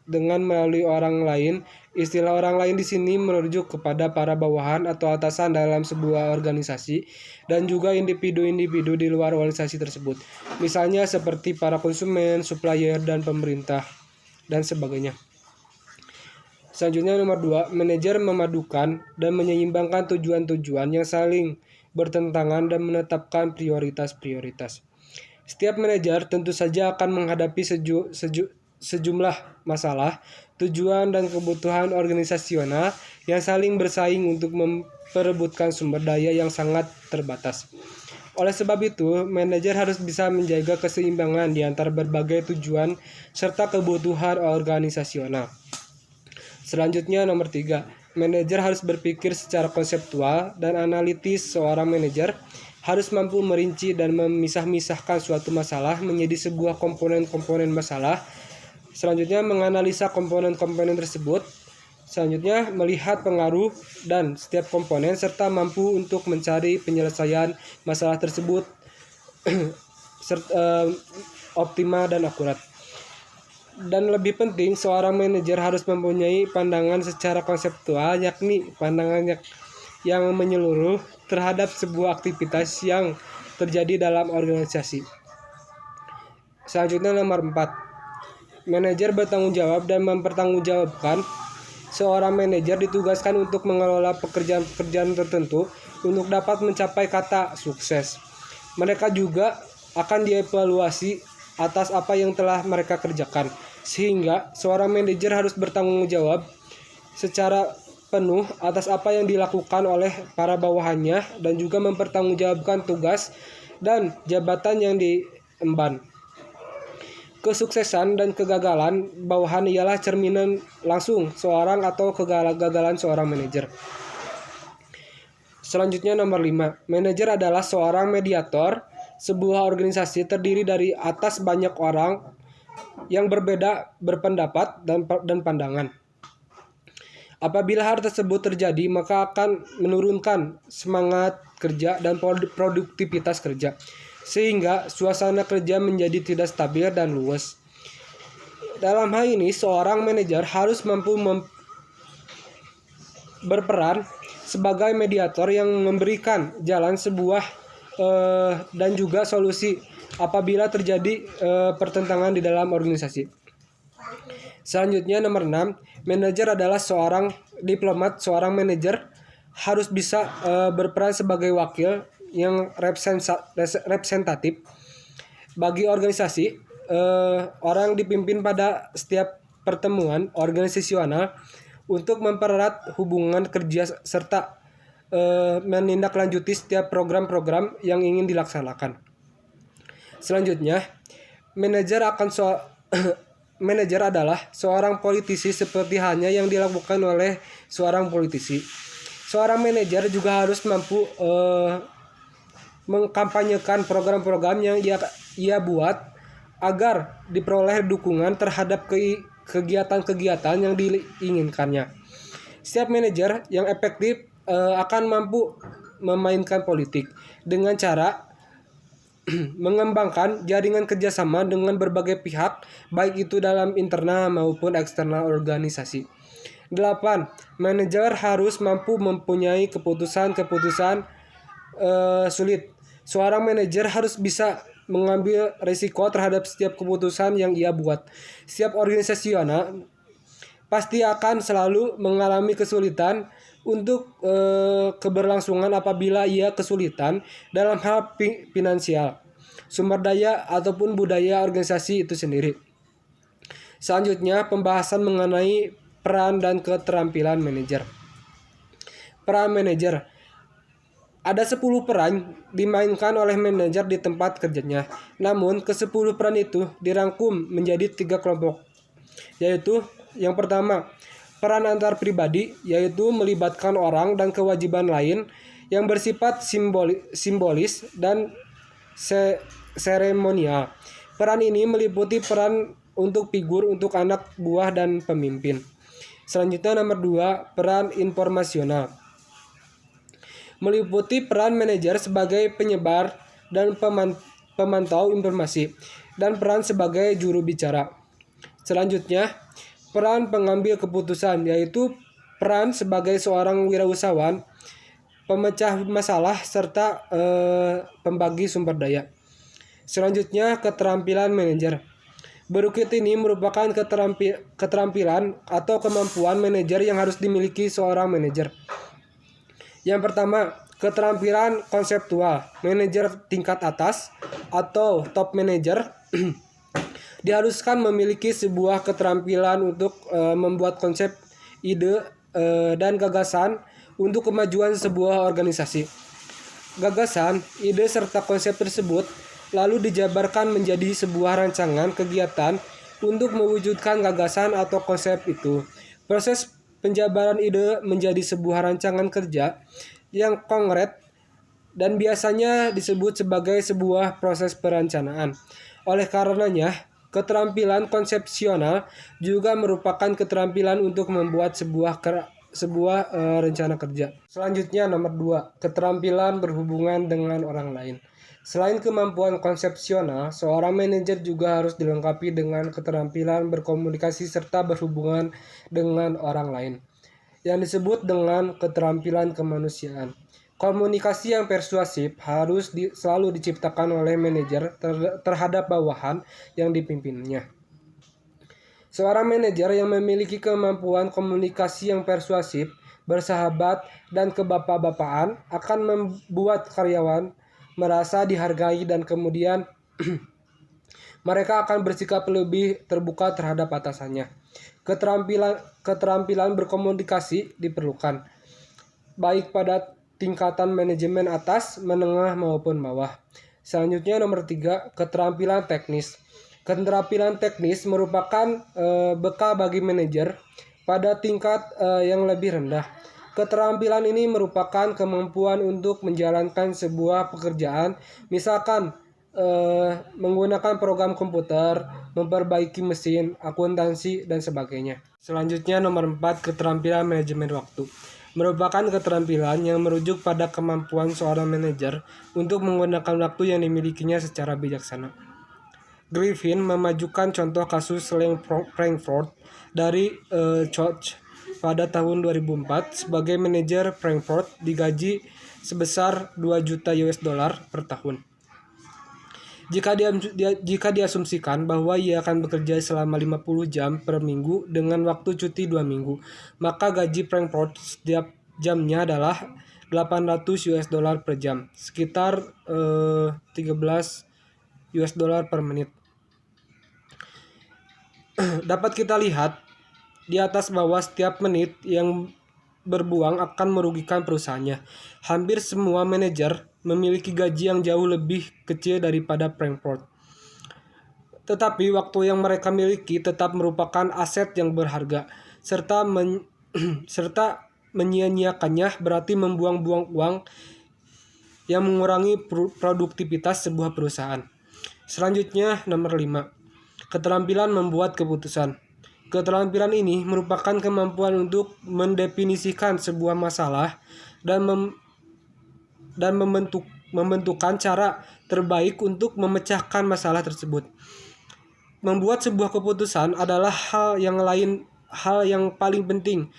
dengan melalui orang lain. Istilah orang lain di sini merujuk kepada para bawahan atau atasan dalam sebuah organisasi dan juga individu-individu di luar organisasi tersebut. Misalnya seperti para konsumen, supplier, dan pemerintah, dan sebagainya. Selanjutnya nomor 2, manajer memadukan dan menyeimbangkan tujuan-tujuan yang saling bertentangan dan menetapkan prioritas-prioritas. Setiap manajer tentu saja akan menghadapi sejumlah masalah, tujuan, dan kebutuhan organisasional yang saling bersaing untuk memperebutkan sumber daya yang sangat terbatas. Oleh sebab itu, manajer harus bisa menjaga keseimbangan di antara berbagai tujuan serta kebutuhan organisasional. Selanjutnya nomor 3, manajer harus berpikir secara konseptual dan analitis. Seorang manajer harus mampu merinci dan memisah-misahkan suatu masalah menjadi sebuah komponen-komponen masalah. Selanjutnya menganalisa komponen-komponen tersebut. Selanjutnya melihat pengaruh dan setiap komponen serta mampu untuk mencari penyelesaian masalah tersebut optimal dan akurat. Dan lebih penting, seorang manajer harus mempunyai pandangan secara konseptual, yakni pandangan yang menyeluruh terhadap sebuah aktivitas yang terjadi dalam organisasi. Selanjutnya nomor 4. Manajer bertanggung jawab dan mempertanggungjawabkan. Seorang manajer ditugaskan untuk mengelola pekerjaan-pekerjaan tertentu untuk dapat mencapai kata sukses. Mereka juga akan dievaluasi atas apa yang telah mereka kerjakan, sehingga seorang manajer harus bertanggung jawab secara penuh atas apa yang dilakukan oleh para bawahannya dan juga mempertanggungjawabkan tugas dan jabatan yang diemban. Kesuksesan dan kegagalan bawahan ialah cerminan langsung seorang atau kegagalan seorang manajer. Selanjutnya nomor 5. Manajer adalah seorang mediator. Sebuah organisasi terdiri dari atas banyak orang yang berbeda berpendapat dan pandangan. Apabila hal tersebut terjadi, maka akan menurunkan semangat kerja dan produktivitas kerja, sehingga suasana kerja menjadi tidak stabil dan luas. Dalam hal ini, seorang manajer harus mampu berperan sebagai mediator yang memberikan jalan sebuah dan juga solusi apabila terjadi pertentangan di dalam organisasi. Selanjutnya nomor 6, manajer adalah seorang diplomat. Seorang manajer harus bisa berperan sebagai wakil yang representatif bagi organisasi. Orang dipimpin pada setiap pertemuan organisasional untuk mempererat hubungan kerja serta menindaklanjuti setiap program-program yang ingin dilaksanakan. Selanjutnya, manajer adalah seorang politisi seperti halnya yang dilakukan oleh seorang politisi. Seorang manajer juga harus mampu mengkampanyekan program-program yang ia buat agar diperoleh dukungan terhadap kegiatan-kegiatan yang diinginkannya. Setiap manajer yang efektif akan mampu memainkan politik dengan cara mengembangkan jaringan kerjasama dengan berbagai pihak, baik itu dalam internal maupun eksternal organisasi. 8. Manajer harus mampu mempunyai keputusan-keputusan sulit. Seorang manajer harus bisa mengambil risiko terhadap setiap keputusan yang ia buat. Setiap organisasional pasti akan selalu mengalami kesulitan untuk keberlangsungan apabila ia kesulitan dalam hal finansial, sumber daya, ataupun budaya organisasi itu sendiri. Selanjutnya, pembahasan mengenai peran dan keterampilan manajer. Peran manajer. Ada 10 peran dimainkan oleh manajer di tempat kerjanya. Namun, ke-10 peran itu dirangkum menjadi 3 kelompok, yaitu yang pertama, peran antar pribadi, yaitu melibatkan orang dan kewajiban lain yang bersifat simbolis dan seremonial. Peran ini meliputi peran untuk figur, untuk anak buah dan pemimpin. Selanjutnya nomor 2, peran informasional. Meliputi peran manajer sebagai penyebar dan pemantau informasi dan peran sebagai juru bicara. Selanjutnya, peran pengambil keputusan, yaitu peran sebagai seorang wirausahawan, pemecah masalah, serta pembagi sumber daya. Selanjutnya, keterampilan manajer. Berikut ini merupakan keterampilan atau kemampuan manajer yang harus dimiliki seorang manajer. Yang pertama, keterampilan konseptual. Manajer tingkat atas atau top manager Diharuskan memiliki sebuah keterampilan untuk membuat konsep, ide, dan gagasan untuk kemajuan sebuah organisasi. Gagasan, ide, serta konsep tersebut lalu dijabarkan menjadi sebuah rancangan kegiatan untuk mewujudkan gagasan atau konsep itu. Proses penjabaran ide menjadi sebuah rancangan kerja yang konkret dan biasanya disebut sebagai sebuah proses perencanaan. Oleh karenanya, keterampilan konsepsional juga merupakan keterampilan untuk membuat sebuah rencana kerja. Selanjutnya nomor 2, keterampilan berhubungan dengan orang lain. Selain kemampuan konsepsional, seorang manajer juga harus dilengkapi dengan keterampilan berkomunikasi serta berhubungan dengan orang lain, yang disebut dengan keterampilan kemanusiaan. Komunikasi yang persuasif harus selalu diciptakan oleh manajer terhadap bawahan yang dipimpinnya. Seorang manajer yang memiliki kemampuan komunikasi yang persuasif, bersahabat, dan kebapak-bapaan akan membuat karyawan merasa dihargai dan kemudian mereka akan bersikap lebih terbuka terhadap atasannya. Keterampilan berkomunikasi diperlukan, baik pada tingkatan manajemen atas, menengah, maupun bawah. Selanjutnya nomor 3, keterampilan teknis. Keterampilan teknis merupakan bekal bagi manajer pada tingkat yang lebih rendah. Keterampilan ini merupakan kemampuan untuk menjalankan sebuah pekerjaan, misalkan menggunakan program komputer, memperbaiki mesin, akuntansi, dan sebagainya. Selanjutnya nomor 4, keterampilan manajemen waktu. Merupakan keterampilan yang merujuk pada kemampuan seorang manajer untuk menggunakan waktu yang dimilikinya secara bijaksana. Griffin memajukan contoh kasus Slang Frankfurt dari Koch pada tahun 2004 sebagai manajer Frankfurt digaji sebesar 2 juta US dollar per tahun. Jika diasumsikan bahwa ia akan bekerja selama 50 jam per minggu dengan waktu cuti 2 minggu, maka gaji Frankfurt setiap jamnya adalah 800 US dollar per jam, sekitar 13 US dollar per menit. Dapat kita lihat di atas bahwa setiap menit yang berbuang akan merugikan perusahaannya. Hampir semua manajer memiliki gaji yang jauh lebih kecil daripada Frankfurt. Tetapi waktu yang mereka miliki tetap merupakan aset yang berharga, serta menyia-nyiakannya berarti membuang-buang uang yang mengurangi produktivitas sebuah perusahaan. Selanjutnya nomor 5, keterampilan membuat keputusan. Keterampilan ini merupakan kemampuan untuk mendefinisikan sebuah masalah dan membentukkan cara terbaik untuk memecahkan masalah tersebut. Membuat sebuah keputusan adalah hal yang paling penting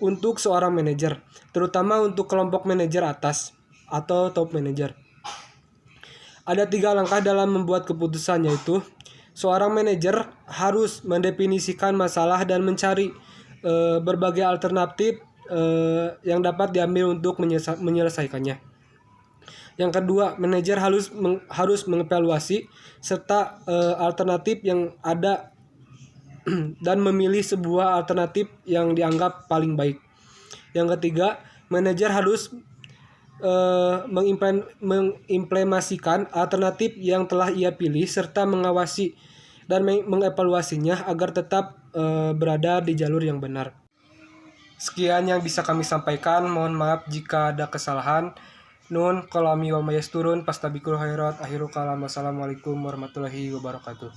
untuk seorang manajer, terutama untuk kelompok manajer atas atau top manager. Ada 3 langkah dalam membuat keputusan, yaitu seorang manajer harus mendefinisikan masalah dan mencari berbagai alternatif yang dapat diambil untuk menyelesaikannya. Yang kedua, manajer harus mengevaluasi serta alternatif yang ada dan memilih sebuah alternatif yang dianggap paling baik. Yang ketiga, manajer harus mengimplementasikan alternatif yang telah ia pilih serta mengawasi dan mengevaluasinya agar tetap berada di jalur yang benar. Sekian yang bisa kami sampaikan. Mohon maaf jika ada kesalahan. Nun qalami wa mayasturun pastabikul khairat. Akhirul kalam. Wassalamualaikum warahmatullahi wabarakatuh.